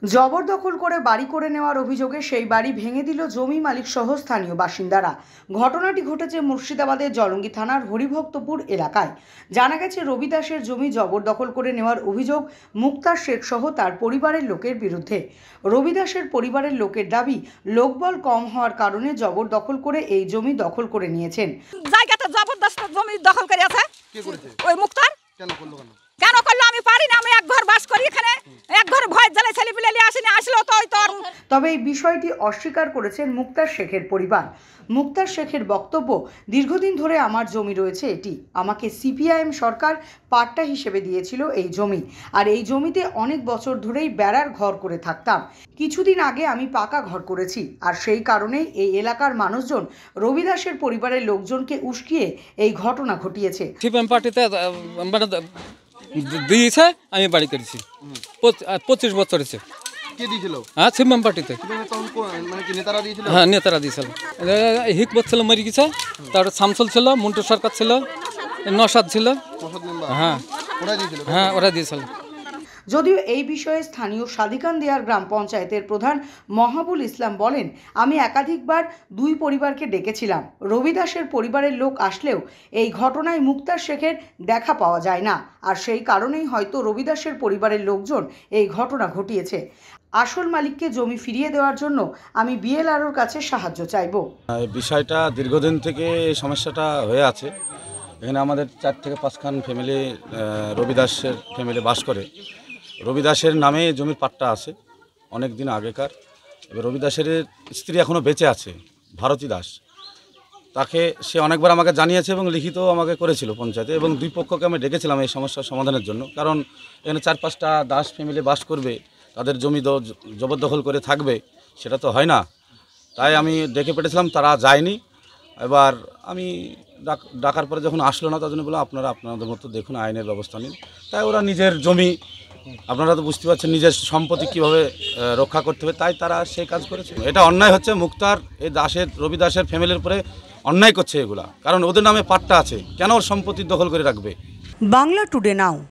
জবরদখল করে বাড়ি করে নেওয়ার অভিযোগে সেই বাড়ি ভেঙে দিল জমি মালিক সহ স্থানীয় বাসিন্দারা। ঘটনাটি ঘটেছে মুর্শিদাবাদের জলঙ্গি থানার হরিভক্তপুর এলাকায়। জানা গেছে, রবি দাসের জমি জবরদখল করে নেওয়ার অভিযোগ মুক্তার শেখ সহ তার পরিবারের লোকের বিরুদ্ধে। রবি দাসের পরিবারের লোকের দাবি, লোকবল কম হওয়ার কারণে জবরদখল করে এই জমি দখল করে নিয়েছেন। জায়গাটা জবরদস্ত জমি দখল করে আছে। ওই মুক্তার কেন করলো আমি পারি না। আমি এক ঘর বাস করি এখানে, এক ঘর ভয় জ্বালে ছেলে পিলে আসেনি, আসলো তো ওই তোর। তবে এই বিষয়টি অস্বীকার করেছেন মুক্তার শেখের পরিবার। মুক্তার শেখের বক্তব্য, দীর্ঘদিন ধরে আমার জমি রয়েছে এটি। আমাকে সিপিআইএম সরকার পাট্টা হিসেবে দিয়েছিল এই জমি, আর এই জমিতে অনেক বছর ধরেই বেড়ার ঘর করে থাকতাম। কিছুদিন আগে আমি পাকা ঘর করেছি, আর সেই কারণেই এই এলাকার মানুষজন রবি দাসের পরিবারের লোকজনকে উস্কিয়ে এই ঘটনা ঘটিয়েছে। সিপিএম পার্টিতে দিয়েছে, আমি বাড়ি করেছি 25 বছর হয়েছে। কে দিয়েছিল? হ্যাঁ, সিপিএম পার্টিতে। মানে কি নেতারা দিয়েছিল? হ্যাঁ, নেতারা দিয়েছিল। হিকমত ছিল, মরে গেছে। তারপরে শামসুল ছিল, মন্টু সরকার ছিল, নসাদ ছিল। হ্যাঁ, ওরা দিয়েছিল। যদিও এই বিষয়ে স্থানীয় সাদিকান্দিয়ার গ্রাম পঞ্চায়েতের প্রধান মহাবুল ইসলাম বলেন, আমি একাধিকবার দুই পরিবারকে ডেকেছিলাম। রবি দাসের পরিবারের লোক আসলেও এই ঘটনায় মুক্তার শেখের দেখা পাওয়া যায় না, আর সেই কারণেই হয়তো রবি দাসের পরিবারের লোকজন এই ঘটনা ঘটিয়েছে। আসল মালিককে জমি ফিরিয়ে দেওয়ার জন্য আমি বিএলআরওর কাছে সাহায্য চাইব। বিষয়টা দীর্ঘদিন থেকে এই সমস্যাটা হয়ে আছে। এখানে আমাদের 4 থেকে 5 খান ফ্যামিলি রবি দাসের ফ্যামিলি বাস করে। রবি দাসের নামে জমির পাট্টা আছে অনেক দিন আগেকার। এবার রবি দাসের স্ত্রী এখনও বেঁচে আছে, ভারতী দাস। তাকে সে অনেকবার আমাকে জানিয়েছে এবং লিখিত আমাকে করেছিল পঞ্চায়েতে, এবং দুই পক্ষকে আমি ডেকেছিলাম এই সমস্যার সমাধানের জন্য। কারণ এখানে 4-5টা দাস ফ্যামিলি বাস করবে, তাদের জমি জবরদখল করে থাকবে, সেটা তো হয় না। তাই আমি ডেকে পেটেছিলাম, তারা যায়নি। এবার আমি ডাকার পরে যখন আসলো না, তার জন্য বললাম আপনারা আপনাদের মতো দেখুন, আইনের ব্যবস্থা নিন। তাই ওরা নিজের জমি, আপনারা তো বুঝতে পারছেন, নিজের সম্পত্তি কীভাবে রক্ষা করতে হবে, তাই তারা সেই কাজ করেছে। এটা অন্যায় হচ্ছে, মুক্তার এই দাসের রবি দাসের ফ্যামিলির উপরে অন্যায় করছে এগুলা। কারণ ওদের নামে পাট্টা আছে, কেন ওর সম্পত্তি দখল করে রাখবে? বাংলা টুডে নাও।